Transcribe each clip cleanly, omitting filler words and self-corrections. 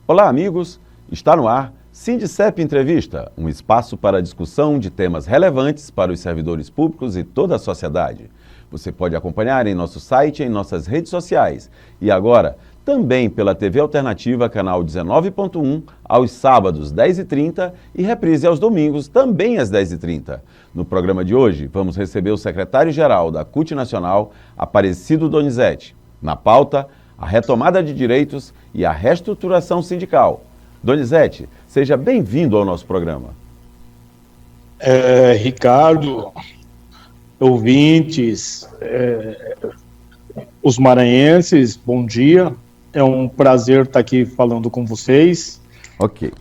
Olá, amigos! Está no ar Sindicep Entrevista, um espaço para discussão de temas relevantes para os servidores públicos e toda a sociedade. Você pode acompanhar em nosso site e em nossas redes sociais. E agora, também pela TV Alternativa, canal 19.1, aos sábados, 10h30 e reprise aos domingos, também às 10h30. No programa de hoje, vamos receber o secretário-geral da CUT Nacional, Aparecido Donizete. Na pauta, a retomada de direitos e a reestruturação sindical. Donizete, seja bem-vindo ao nosso programa. Ricardo, ouvintes, os maranhenses, bom dia. É um prazer estar aqui falando com vocês. Ok.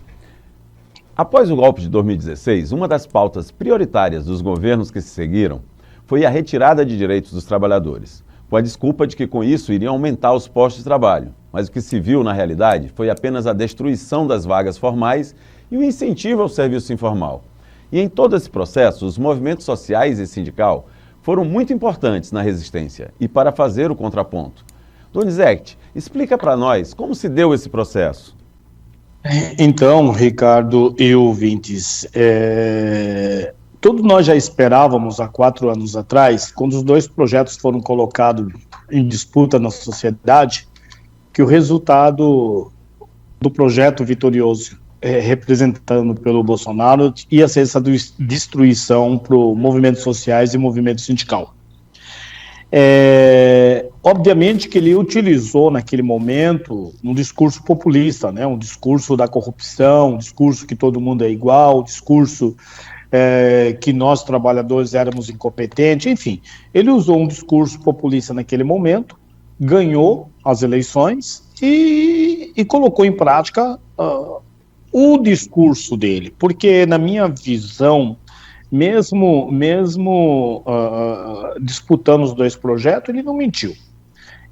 Após o golpe de 2016, uma das pautas prioritárias dos governos que se seguiram foi a retirada de direitos dos trabalhadores, com a desculpa de que com isso iriam aumentar os postos de trabalho. Mas o que se viu na realidade foi apenas a destruição das vagas formais e o incentivo ao serviço informal. E em todo esse processo, os movimentos sociais e sindical foram muito importantes na resistência e para fazer o contraponto. Donizete, explica para nós como se deu esse processo. Então, Ricardo e ouvintes, todos nós já esperávamos há 4 anos atrás, quando os dois projetos foram colocados em disputa na sociedade, que o resultado do projeto vitorioso, representado pelo Bolsonaro, ia ser essa destruição para os movimentos sociais e movimento sindical. Obviamente que ele utilizou naquele momento um discurso populista, né? Um discurso da corrupção, um discurso que todo mundo é igual, um discurso que nós trabalhadores éramos incompetentes, enfim. Ele usou um discurso populista naquele momento, ganhou as eleições e colocou em prática o discurso dele, porque na minha visão, mesmo disputando os dois projetos, ele não mentiu.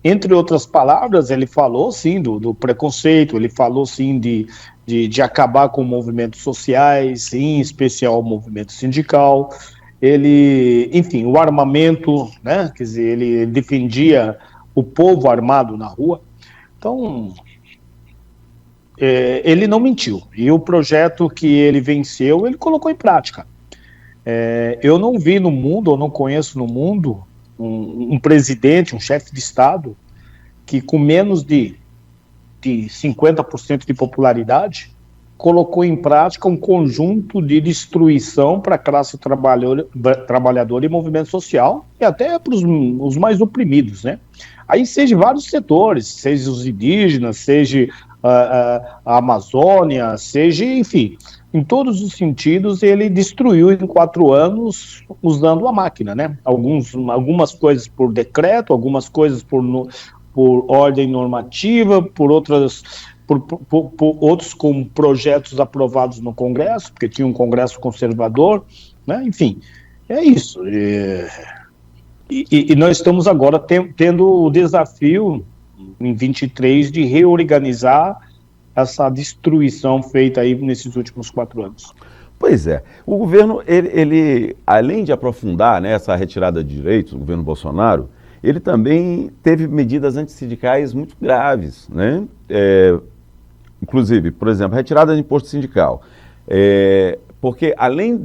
Entre outras palavras, ele falou sim do preconceito, ele falou sim de acabar com movimentos sociais, em especial o movimento sindical. Ele, enfim, o armamento, né? Quer dizer, ele defendia o povo armado na rua. Então, ele não mentiu. E o projeto que ele venceu, ele colocou em prática. Eu não vi no mundo, ou não conheço no mundo, um presidente, um chefe de Estado, que com menos de 50% de popularidade, colocou em prática um conjunto de destruição para a classe trabalhadora e movimento social, e até para os mais oprimidos, né? Aí seja vários setores, seja os indígenas, seja a Amazônia, seja, enfim, em todos os sentidos, ele destruiu em 4 anos usando a máquina, né? Algumas coisas por decreto, algumas coisas por ordem normativa, por outros com projetos aprovados no Congresso, porque tinha um Congresso conservador, né? Enfim, é isso. E nós estamos agora tendo o desafio, em 23, de reorganizar essa destruição feita aí nesses últimos 4 anos. Pois é, o governo, ele além de aprofundar, né, essa retirada de direitos, o governo Bolsonaro, ele também teve medidas antissindicais muito graves, né? Inclusive, por exemplo, a retirada de imposto sindical, porque além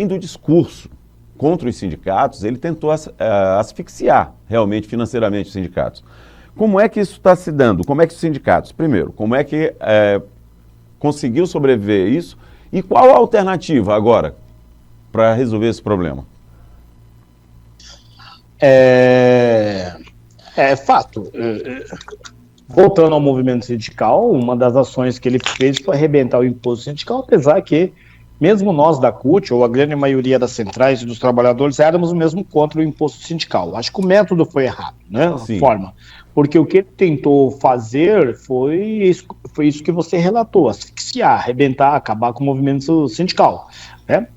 do discurso contra os sindicatos, ele tentou asfixiar realmente financeiramente os sindicatos. Como é que isso está se dando? Como é que os sindicatos, primeiro, como é que conseguiu sobreviver isso e qual a alternativa agora para resolver esse problema? Fato. Voltando ao movimento sindical, uma das ações que ele fez foi arrebentar o imposto sindical, apesar que mesmo nós da CUT, ou a grande maioria das centrais e dos trabalhadores, éramos mesmo contra o imposto sindical. Acho que o método foi errado, né? A forma. Porque o que ele tentou fazer foi isso que você relatou, asfixiar, arrebentar, acabar com o movimento sindical, né?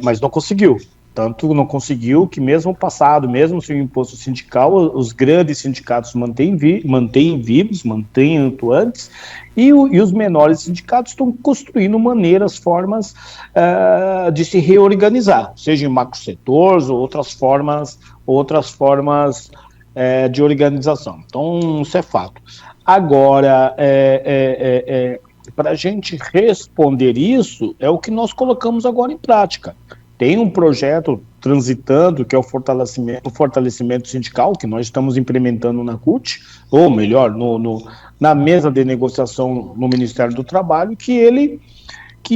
Mas não conseguiu. Tanto não conseguiu que mesmo passado, mesmo sem o imposto sindical, os grandes sindicatos mantêm vivos, mantêm atuantes, e os menores sindicatos estão construindo formas de se reorganizar, seja em macrosetores ou outras formas de organização. Então, isso é fato. Agora, para a gente responder isso, é o que nós colocamos agora em prática. Tem um projeto transitando, que é o fortalecimento sindical, que nós estamos implementando na CUT, ou melhor, na mesa de negociação no Ministério do Trabalho, que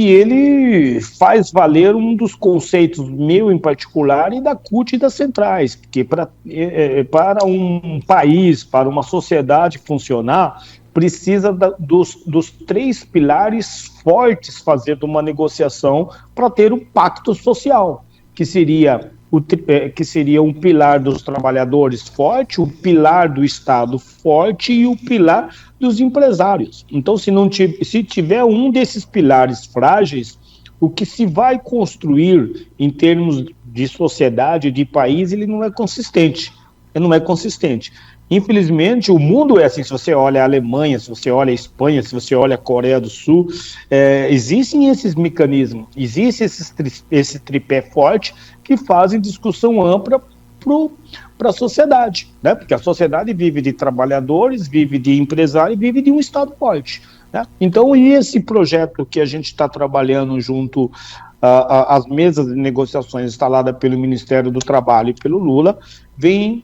ele faz valer um dos conceitos meu em particular e da CUT e das centrais, porque para um país, para uma sociedade funcionar, precisa dos 3 pilares fortes fazer de uma negociação para ter um pacto social, que seria um pilar dos trabalhadores forte, o pilar do Estado forte e o pilar dos empresários. Então, se tiver um desses pilares frágeis, o que se vai construir em termos de sociedade, de país, ele não é consistente. Ele não é consistente. Infelizmente, o mundo é assim. Se você olha a Alemanha, se você olha a Espanha, se você olha a Coreia do Sul, existem esses mecanismos, existe esse tripé forte que fazem discussão ampla para a sociedade, né? Porque a sociedade vive de trabalhadores, vive de empresários, vive de um Estado forte, né? Então, e esse projeto que a gente está trabalhando junto às mesas de negociações instaladas pelo Ministério do Trabalho e pelo Lula, vem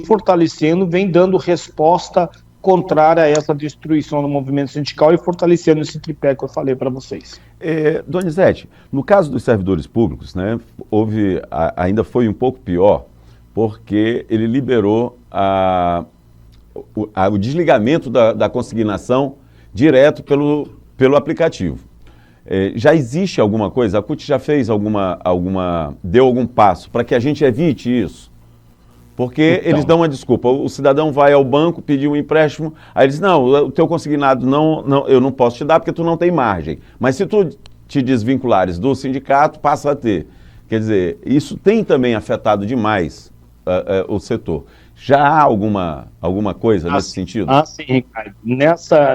fortalecendo, vem dando resposta contrária a essa destruição do movimento sindical e fortalecendo esse tripé que eu falei para vocês. Donizete, no caso dos servidores públicos, né, ainda foi um pouco pior, porque ele liberou o desligamento da consignação direto pelo aplicativo. Já existe alguma coisa? A CUT já fez deu algum passo para que a gente evite isso? Porque então, eles dão uma desculpa. O cidadão vai ao banco pedir um empréstimo, aí eles não, o teu consignado eu não posso te dar porque tu não tem margem. Mas se tu te desvinculares do sindicato, passa a ter. Quer dizer, isso tem também afetado demais o setor. Já há alguma coisa nesse sentido? Sim, Ricardo.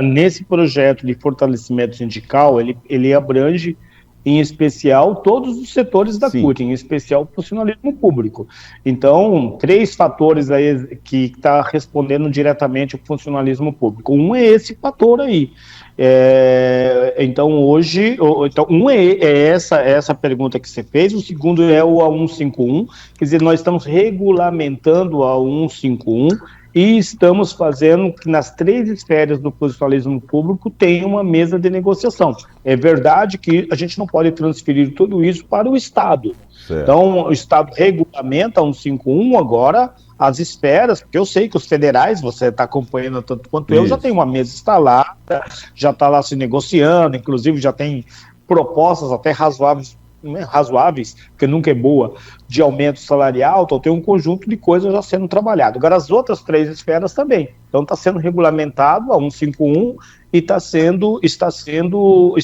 Nesse projeto de fortalecimento sindical, ele abrange, em especial, todos os setores da CUT, em especial o funcionalismo público. Então, 3 fatores aí que está respondendo diretamente ao funcionalismo público. Um é esse fator aí. Então, um é essa pergunta que você fez, o segundo é o A151, quer dizer, nós estamos regulamentando a 151 e estamos fazendo que nas 3 esferas do funcionalismo público tenha uma mesa de negociação. É verdade que a gente não pode transferir tudo isso para o Estado. Certo. Então, o Estado regulamenta a 151 agora, as esferas, porque eu sei que os federais, você está acompanhando tanto quanto eu, já tem uma mesa instalada, já está lá se negociando, inclusive já tem propostas até razoáveis, porque nunca é boa, de aumento salarial, então tem um conjunto de coisas já sendo trabalhado. Agora, as outras 3 esferas também. Então, está sendo regulamentado a 151 e está sendo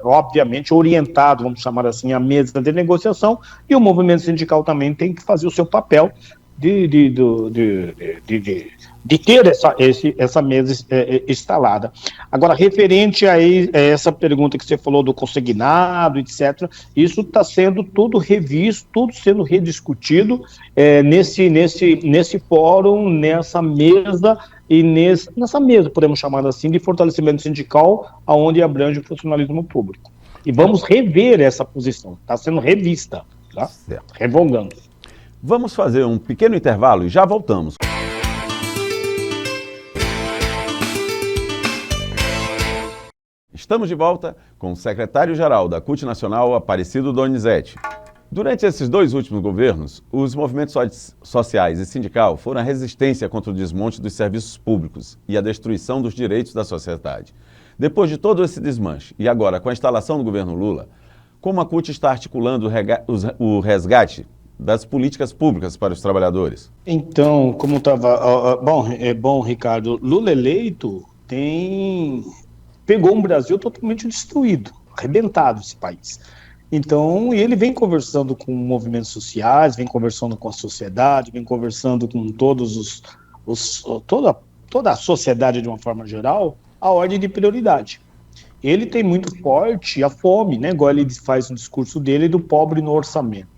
obviamente, orientado, vamos chamar assim, a mesa de negociação, e o movimento sindical também tem que fazer o seu papel de ter essa mesa instalada. Agora, referente a essa pergunta que você falou do consignado, etc., isso está sendo tudo revisto, tudo sendo rediscutido nesse fórum, nessa mesa, nessa mesa, podemos chamar assim, de fortalecimento sindical, onde abrange o funcionalismo público. E vamos rever essa posição, está sendo revista, tá? Revogando. Vamos fazer um pequeno intervalo e já voltamos. Estamos de volta com o secretário-geral da CUT Nacional, Aparecido Donizete. Durante esses 2 últimos governos, os movimentos sociais e sindical foram a resistência contra o desmonte dos serviços públicos e a destruição dos direitos da sociedade. Depois de todo esse desmanche, e agora com a instalação do governo Lula, como a CUT está articulando o resgate das políticas públicas para os trabalhadores? Então, como estava... Bom, Ricardo, Lula eleito pegou um Brasil totalmente destruído, arrebentado esse país. Então, ele vem conversando com movimentos sociais, vem conversando com a sociedade, vem conversando com toda a sociedade de uma forma geral, a ordem de prioridade. Ele tem muito forte a fome, né? Igual ele faz no discurso dele, do pobre no orçamento.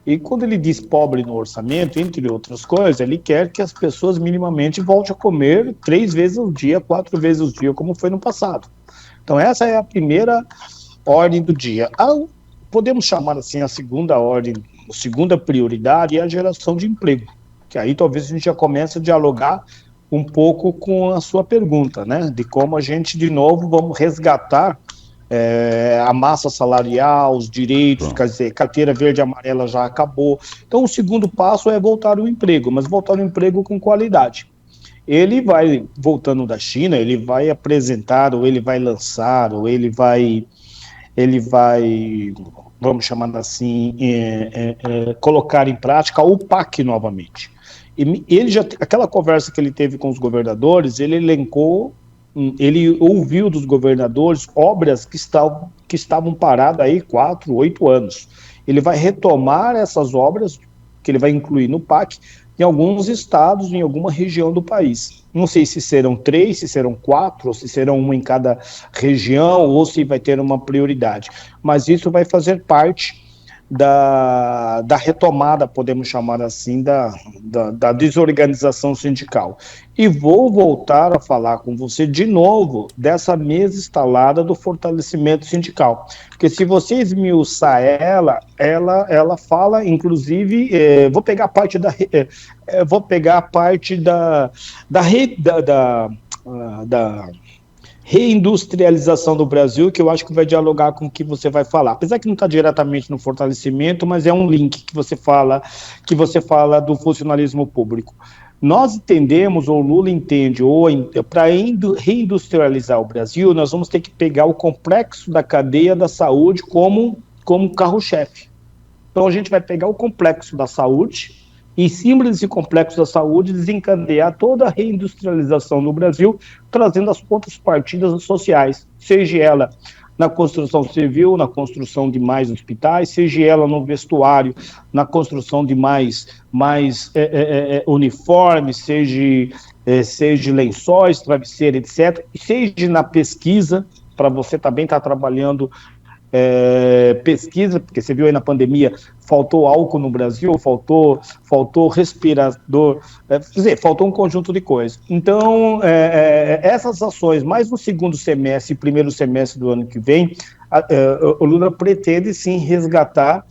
E quando ele diz pobre no orçamento, entre outras coisas, ele quer que as pessoas minimamente voltem a comer 3 vezes ao dia, 4 vezes ao dia, como foi no passado. Então essa é a primeira ordem do dia. Podemos chamar assim a segunda ordem, a segunda prioridade é a geração de emprego, que aí talvez a gente já comece a dialogar um pouco com a sua pergunta, né, de como a gente de novo vamos resgatar a massa salarial, os direitos, quer dizer, carteira verde e amarela já acabou. Então o segundo passo é voltar ao emprego, mas voltar ao emprego com qualidade. Ele vai, voltando da China, ele vai apresentar, ou ele vai lançar, ou ele vai, vamos chamar assim, colocar em prática o PAC novamente. E ele já, aquela conversa que ele teve com os governadores, ele elencou, ele ouviu dos governadores obras que estavam paradas aí 4, 8 anos. Ele vai retomar essas obras, que ele vai incluir no PAC, em alguns estados, em alguma região do país. Não sei se serão 3, se serão 4, ou se serão uma em cada região, ou se vai ter uma prioridade. Mas isso vai fazer parte da retomada, podemos chamar assim, da desorganização sindical. E vou voltar a falar com você de novo dessa mesa instalada do fortalecimento sindical, porque se você esmiuçar ela fala, inclusive, vou pegar a parte da reindustrialização do Brasil, que eu acho que vai dialogar com o que você vai falar. Apesar que não está diretamente no fortalecimento, mas é um link que você fala do funcionalismo público. Nós entendemos, ou o Lula entende, para reindustrializar o Brasil, nós vamos ter que pegar o complexo da cadeia da saúde como carro-chefe. Então a gente vai pegar o complexo da saúde, e em cima desse complexo da saúde, desencadear toda a reindustrialização no Brasil, trazendo as pontas partidas sociais, seja ela na construção civil, na construção de mais hospitais, seja ela no vestuário, na construção de mais uniformes, seja lençóis, travesseiro, etc., e seja na pesquisa, para você também estar trabalhando pesquisa, porque você viu aí na pandemia, faltou álcool no Brasil, faltou respirador, quer dizer, faltou um conjunto de coisas. Então, essas ações, mais no segundo semestre e primeiro semestre do ano que vem, o Lula pretende sim resgatar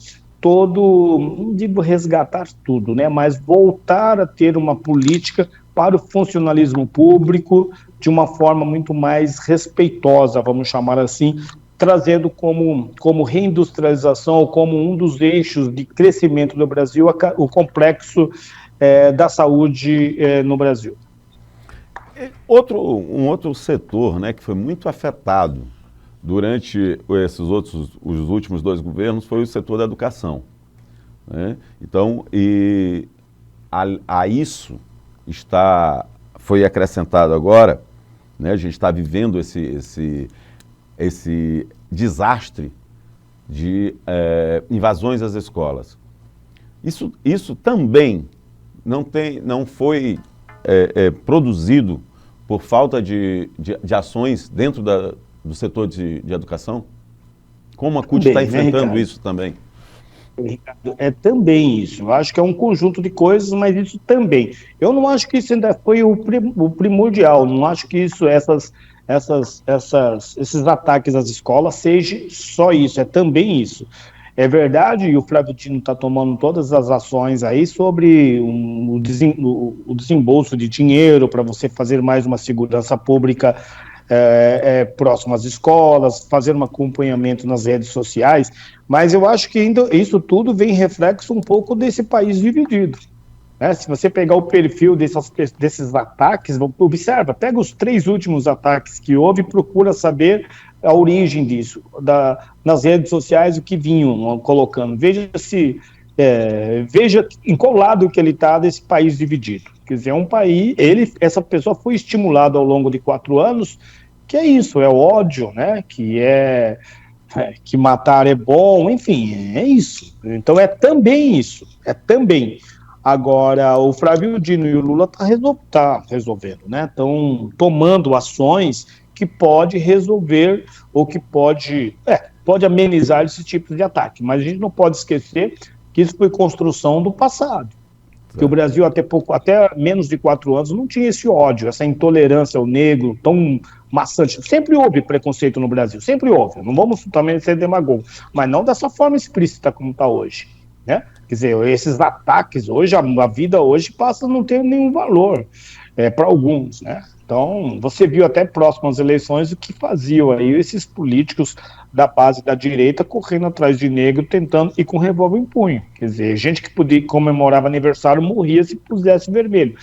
não digo resgatar tudo, né, mas voltar a ter uma política para o funcionalismo público de uma forma muito mais respeitosa, vamos chamar assim, trazendo como reindustrialização, ou como um dos eixos de crescimento do Brasil, o complexo da saúde no Brasil. Um outro setor, né, que foi muito afetado durante os últimos 2 governos foi o setor da educação, né? Então, a isso foi acrescentado agora, né, a gente está vivendo esse desastre de invasões às escolas. Isso também não foi produzido por falta de ações dentro do setor de educação? Como a CUT está enfrentando isso também? Ricardo, também isso. Eu acho que é um conjunto de coisas, mas isso também. Eu não acho que isso ainda foi o primordial, não acho que esses ataques às escolas seja só isso, é também isso. É verdade, e o Flávio Dino está tomando todas as ações aí sobre o desembolso de dinheiro para você fazer mais uma segurança pública próximo às escolas, fazer um acompanhamento nas redes sociais, mas eu acho que ainda isso tudo vem reflexo um pouco desse país dividido. Se você pegar o perfil desses ataques, observa, pega os 3 últimos ataques que houve e procura saber a origem disso, nas redes sociais, o que vinham colocando. Veja em qual lado que ele está desse país dividido. Quer dizer, é um país, essa pessoa foi estimulada ao longo de 4 anos, que é isso, é ódio, né? Que matar é bom, enfim, é isso. Então é também isso, Agora, o Flávio Dino e o Lula tá resolvendo, né? Estão tomando ações que pode resolver ou que pode amenizar esse tipo de ataque. Mas a gente não pode esquecer que isso foi construção do passado. Que o Brasil até menos de 4 anos não tinha esse ódio, essa intolerância ao negro tão maçante. Sempre houve preconceito no Brasil, sempre houve. Não vamos também ser demagogos, mas não dessa forma explícita como está hoje, né? Quer dizer, esses ataques hoje, a vida hoje passa a não ter nenhum valor para alguns, né? Então, você viu até próximo às eleições o que faziam aí esses políticos da base da direita correndo atrás de negro, tentando ir com revólver em punho. Quer dizer, gente que podia comemorava aniversário morria se pusesse vermelho.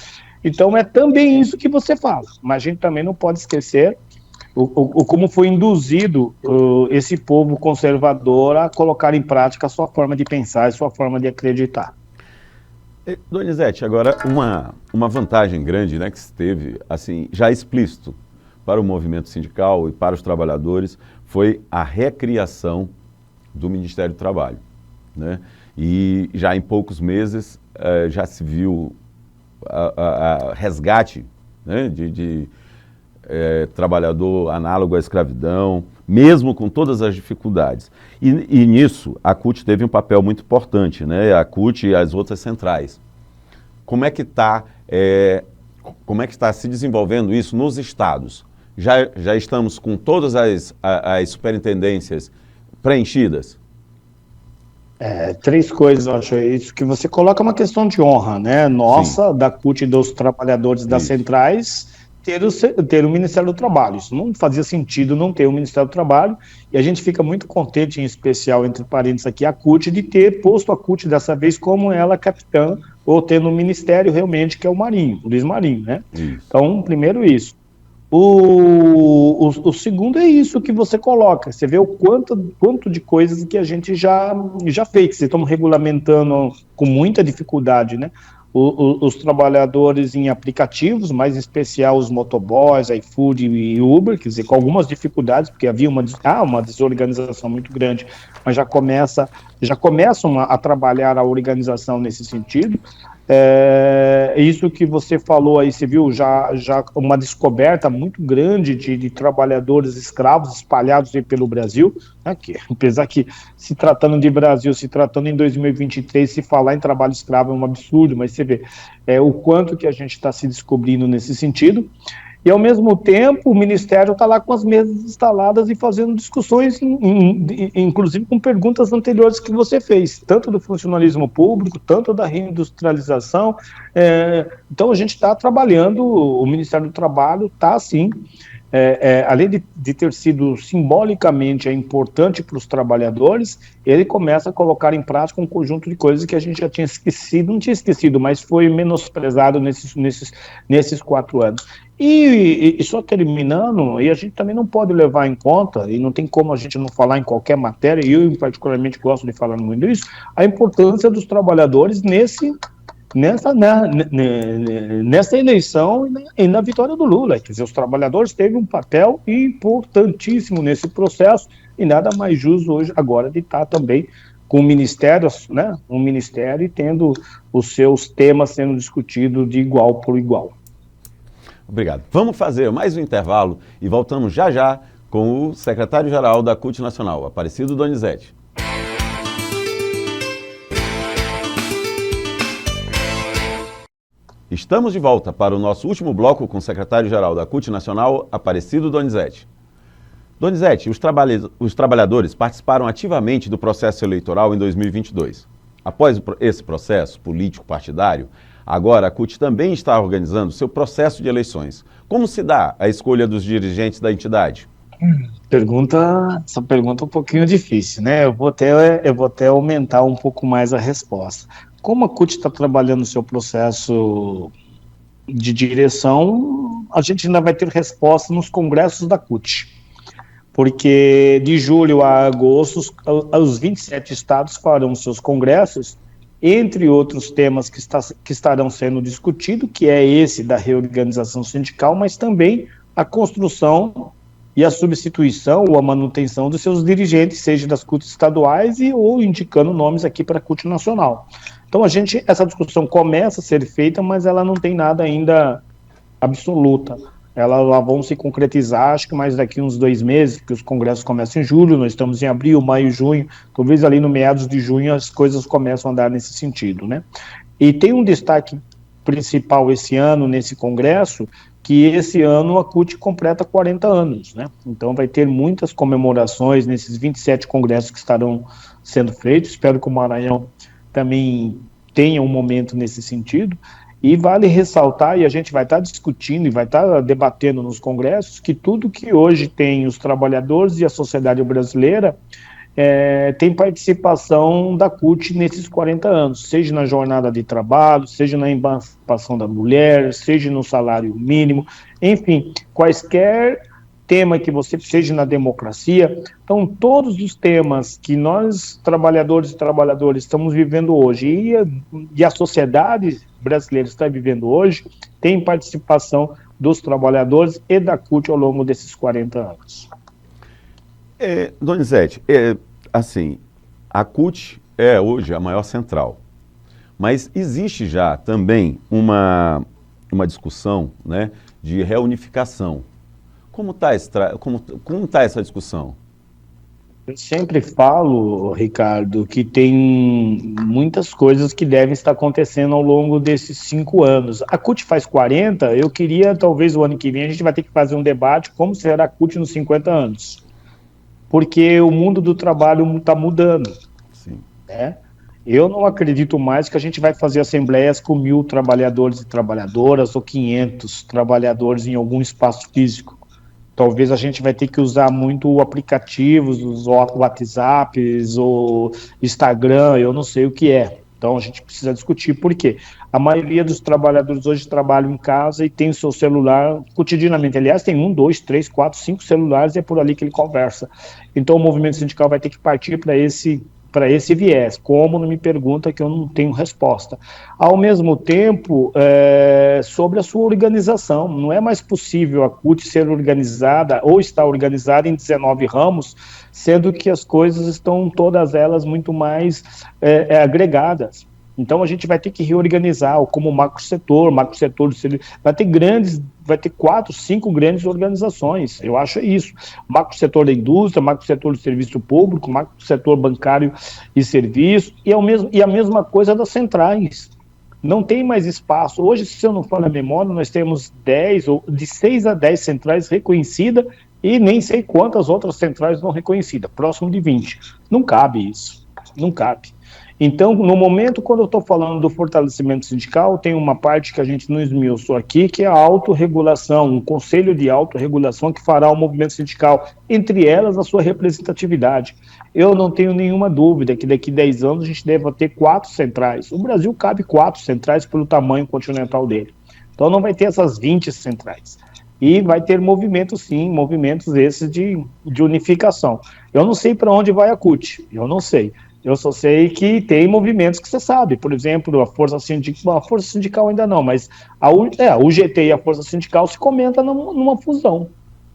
Então, é também isso que você fala. Mas a gente também não pode esquecer como foi induzido esse povo conservador a colocar em prática a sua forma de pensar, a sua forma de acreditar. Donizete, agora uma vantagem grande, né, que se teve, assim, já explícito para o movimento sindical e para os trabalhadores, foi a recriação do Ministério do Trabalho, né? E já em poucos meses já se viu a resgate, né, de trabalhador análogo à escravidão, mesmo com todas as dificuldades. E nisso, a CUT teve um papel muito importante, né? A CUT e as outras centrais. Como é que está se desenvolvendo isso nos estados? Já estamos com todas as superintendências preenchidas? 3 coisas, eu acho. Isso que você coloca é uma questão de honra, né? Nossa, sim, da CUT e dos trabalhadores das centrais, ter o Ministério do Trabalho. Isso não fazia sentido não ter o Ministério do Trabalho, e a gente fica muito contente, em especial, entre parênteses aqui, a CUT, de ter posto a CUT dessa vez como ela capitã, ou tendo um ministério realmente, que é o Marinho, o Luiz Marinho, né? Isso. Então, primeiro isso. O segundo é isso que você coloca, você vê o quanto de coisas que a gente já fez, vocês estão regulamentando com muita dificuldade, né? Os trabalhadores em aplicativos, mais em especial os motoboys, iFood e Uber, quer dizer, com algumas dificuldades, porque havia uma desorganização muito grande, mas já começam a trabalhar a organização nesse sentido. Isso que você falou aí, você viu já uma descoberta muito grande de trabalhadores escravos espalhados aí pelo Brasil, né, que, apesar que se tratando de Brasil, se tratando em 2023, se falar em trabalho escravo é um absurdo, mas você vê o quanto que a gente está se descobrindo nesse sentido. E, ao mesmo tempo, o Ministério está lá com as mesas instaladas e fazendo discussões, inclusive com perguntas anteriores que você fez, tanto do funcionalismo público, tanto da reindustrialização. Então, a gente está trabalhando, o Ministério do Trabalho está, sim, além de ter sido simbolicamente importante para os trabalhadores, ele começa a colocar em prática um conjunto de coisas que a gente já tinha esquecido, não tinha esquecido, mas foi menosprezado nesses 4 anos. E só terminando, e a gente também não pode levar em conta, e não tem como a gente não falar em qualquer matéria, e eu particularmente gosto de falar muito isso, a importância dos trabalhadores nessa eleição e na vitória do Lula. Quer dizer, os trabalhadores teve um papel importantíssimo nesse processo, e nada mais justo hoje, agora, de estar também com o Ministério, né, um Ministério e tendo os seus temas sendo discutidos de igual por igual. Obrigado. Vamos fazer mais um intervalo e voltamos já já com o secretário-geral da CUT Nacional, Aparecido Donizete. Estamos de volta para o nosso último bloco com o secretário-geral da CUT Nacional, Aparecido Donizete. Donizete, os trabalhadores participaram ativamente do processo eleitoral em 2022. Após esse processo político-partidário, agora a CUT também está organizando seu processo de eleições. Como se dá a escolha dos dirigentes da entidade? Essa pergunta é um pouquinho difícil, né? Eu vou até aumentar um pouco mais a resposta. Como a CUT está trabalhando o seu processo de direção, a gente ainda vai ter resposta nos congressos da CUT. Porque de julho a agosto, os 27 estados farão seus congressos, entre outros temas que estarão sendo discutidos, que é esse da reorganização sindical, mas também a construção e a substituição ou a manutenção dos seus dirigentes, seja das CUTs estaduais ou indicando nomes aqui para a CUT nacional. Então, essa discussão começa a ser feita, mas ela não tem nada ainda absoluta. elas vão se concretizar, acho que mais daqui uns 2 meses, que os congressos começam em julho, nós estamos em abril, maio, junho, talvez ali no meados de junho as coisas começam a andar nesse sentido, né? E tem um destaque principal esse ano, nesse congresso, que esse ano a CUT completa 40 anos, né? Então vai ter muitas comemorações nesses 27 congressos que estarão sendo feitos, espero que o Maranhão também tenha um momento nesse sentido, e vale ressaltar, e a gente vai estar discutindo e vai estar debatendo nos congressos, que tudo que hoje tem os trabalhadores e a sociedade brasileira tem participação da CUT nesses 40 anos, seja na jornada de trabalho, seja na emancipação da mulher, seja no salário mínimo, enfim, quaisquer tema que você seja na democracia. Então, todos os temas que nós, trabalhadores e trabalhadoras, estamos vivendo hoje e a sociedade brasileira está vivendo hoje, tem participação dos trabalhadores e da CUT ao longo desses 40 anos. Donizete, assim, a CUT é hoje a maior central, mas existe já também uma discussão, né, de reunificação. Como está essa discussão? Eu sempre falo, Ricardo, que tem muitas coisas que devem estar acontecendo ao longo desses 5 anos. A CUT faz 40, eu queria, talvez o ano que vem, a gente vai ter que fazer um debate como será a CUT nos 50 anos. Porque o mundo do trabalho está mudando. Sim. Né? Eu não acredito mais que a gente vai fazer assembleias com 1.000 trabalhadores e trabalhadoras ou 500 trabalhadores em algum espaço físico. Talvez a gente vai ter que usar muito aplicativos, os WhatsApps, ou Instagram, eu não sei o que é. Então a gente precisa discutir por quê. A maioria dos trabalhadores hoje trabalham em casa e tem o seu celular cotidianamente. Aliás, tem 1, 2, 3, 4, 5 celulares e é por ali que ele conversa. Então o movimento sindical vai ter que partir para esse viés. Como? Não me pergunta, que eu não tenho resposta. Ao mesmo tempo, sobre a sua organização, não é mais possível a CUT ser organizada ou estar organizada em 19 ramos, sendo que as coisas estão todas elas muito mais agregadas. Então a gente vai ter que reorganizar, como macro setor do serviço, vai ter 4, 5 grandes organizações, eu acho isso. Macro setor da indústria, macro setor do serviço público, macro setor bancário e serviço, e a mesma coisa das centrais. Não tem mais espaço. Hoje, se eu não falo a memória, nós temos de 6 a 10 centrais reconhecidas e nem sei quantas outras centrais não reconhecidas, próximo de 20. Não cabe isso, não cabe. Então, no momento, quando eu estou falando do fortalecimento sindical, tem uma parte que a gente não esmiuçou aqui, que é a autorregulação, um conselho de autorregulação que fará o movimento sindical, entre elas a sua representatividade. Eu não tenho nenhuma dúvida que daqui a 10 anos a gente deva ter 4 centrais. O Brasil cabe 4 centrais pelo tamanho continental dele. Então não vai ter essas 20 centrais. E vai ter movimentos, sim, movimentos esses de unificação. Eu não sei para onde vai a CUT, eu não sei. Eu só sei que tem movimentos que você sabe, por exemplo, a força sindical ainda não, mas a UGT e a força sindical se comentam numa fusão,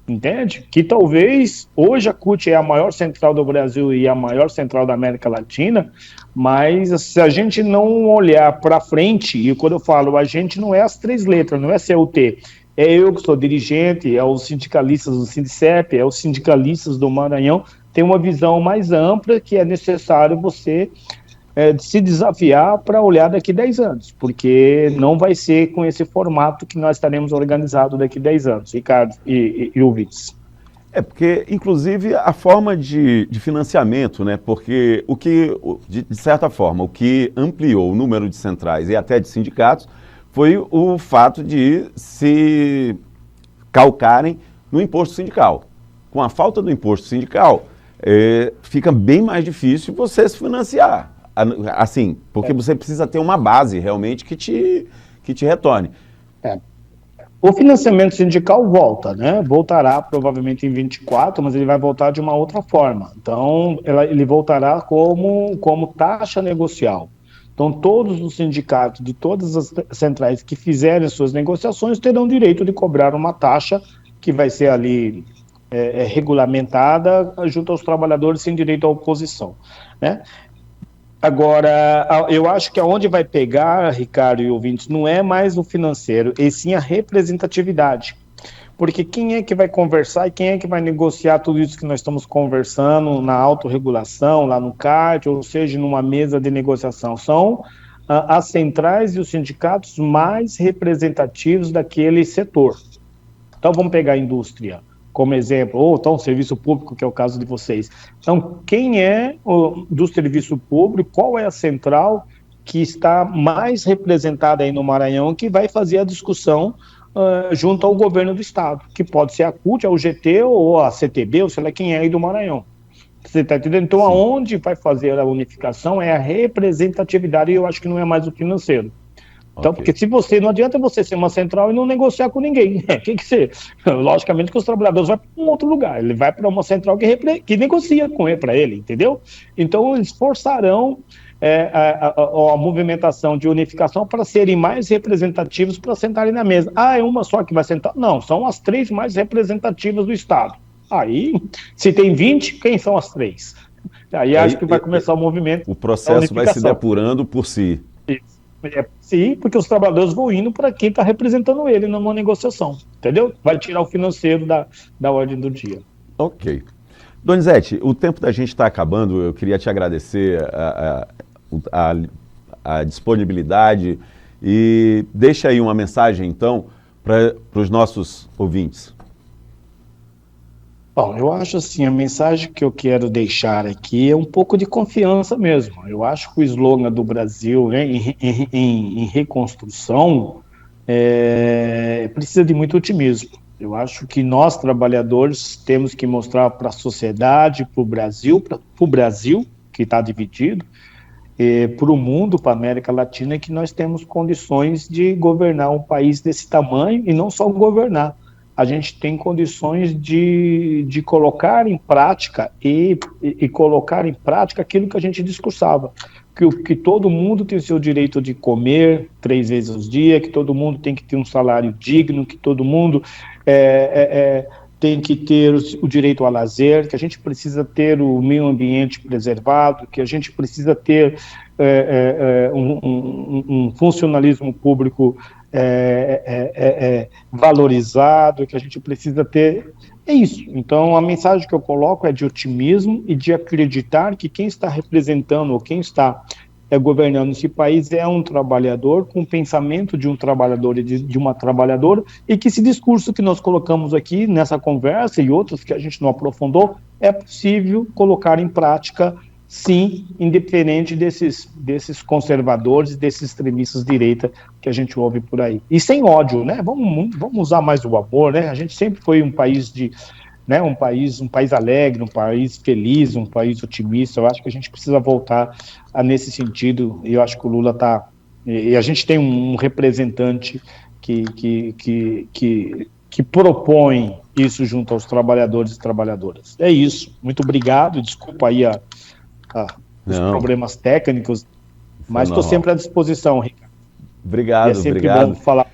entende? Que talvez, hoje a CUT é a maior central do Brasil e a maior central da América Latina, mas se a gente não olhar para frente, e quando eu falo a gente, não é as 3 letras, não é CUT, é eu que sou dirigente, é os sindicalistas do Sindicep, é os sindicalistas do Maranhão, tem uma visão mais ampla que é necessário você se desafiar para olhar daqui a 10 anos, porque não vai ser com esse formato que nós estaremos organizados daqui a 10 anos, Ricardo e ouvintes. Porque, inclusive, a forma de financiamento, né? Porque de certa forma, o que ampliou o número de centrais e até de sindicatos foi o fato de se calcarem no imposto sindical. Com a falta do imposto sindical, fica bem mais difícil você se financiar, assim, porque você precisa ter uma base realmente que te retorne. O financiamento sindical volta, né? Voltará provavelmente em 24, mas ele vai voltar de uma outra forma. Então, ele voltará como taxa negocial. Então, todos os sindicatos de todas as centrais que fizerem suas negociações terão direito de cobrar uma taxa que vai ser ali regulamentada junto aos trabalhadores sem direito à oposição, né? Agora, eu acho que aonde vai pegar, Ricardo e ouvintes, não é mais o financeiro, e sim a representatividade. Porque quem é que vai conversar e quem é que vai negociar tudo isso que nós estamos conversando na autorregulação, lá no CAD, ou seja, numa mesa de negociação? São as centrais e os sindicatos mais representativos daquele setor. Então, vamos pegar a indústria como exemplo, ou então o serviço público, que é o caso de vocês. Então, quem é do serviço público, qual é a central que está mais representada aí no Maranhão, que vai fazer a discussão junto ao governo do estado, que pode ser a CUT, a UGT ou a CTB, ou sei lá quem é aí do Maranhão. Você está entendendo? Então, Sim. Aonde vai fazer a unificação é a representatividade, e eu acho que não é mais o financeiro. Então, okay. Porque se você, não adianta você ser uma central e não negociar com ninguém. Que você, logicamente que os trabalhadores vão para um outro lugar, ele vai para uma central que negocia com ele, para ele, entendeu? Então, eles forçarão a movimentação de unificação para serem mais representativos, para sentarem na mesa. Ah, é uma só que vai sentar? Não, são as 3 mais representativas do Estado. Aí, se tem 20, quem são as 3? Aí acho que vai começar o movimento. O processo vai se depurando por si. Isso. Sim, porque os trabalhadores vão indo para quem está representando ele numa negociação, entendeu? Vai tirar o financeiro da ordem do dia. Ok. Donizete, o tempo da gente está acabando, eu queria te agradecer a disponibilidade e deixa aí uma mensagem, então, para os nossos ouvintes. Bom, eu acho assim, a mensagem que eu quero deixar aqui é um pouco de confiança mesmo. Eu acho que o slogan do Brasil, né, em reconstrução precisa de muito otimismo. Eu acho que nós, trabalhadores, temos que mostrar para a sociedade, para o Brasil, que está dividido, para o mundo, para a América Latina, que nós temos condições de governar um país desse tamanho, e não só governar. A gente tem condições de colocar em prática e colocar em prática aquilo que a gente discursava, que todo mundo tem o seu direito de comer 3 vezes ao dia, que todo mundo tem que ter um salário digno, que todo mundo tem que ter o direito ao lazer, que a gente precisa ter o meio ambiente preservado, que a gente precisa ter um funcionalismo público valorizado, que a gente precisa ter. É isso. Então, a mensagem que eu coloco é de otimismo e de acreditar que quem está representando ou quem está governando esse país é um trabalhador com o pensamento de um trabalhador e de uma trabalhadora, e que esse discurso que nós colocamos aqui nessa conversa e outros que a gente não aprofundou, é possível colocar em prática, sim, independente desses conservadores, desses extremistas de direita que a gente ouve por aí. E sem ódio, né? Vamos usar mais o amor, né? A gente sempre foi um país um país alegre, um país feliz, um país otimista. Eu acho que a gente precisa voltar nesse sentido, e eu acho que o Lula está... E a gente tem um representante que propõe isso junto aos trabalhadores e trabalhadoras. É isso. Muito obrigado. Desculpa aí os problemas técnicos, mas estou sempre à disposição, Ricardo. Obrigado, é sempre obrigado. Bom falar.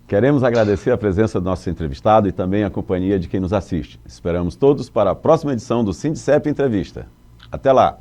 Queremos agradecer a presença do nosso entrevistado e também a companhia de quem nos assiste. Esperamos todos para a próxima edição do Sindicep Entrevista. Até lá!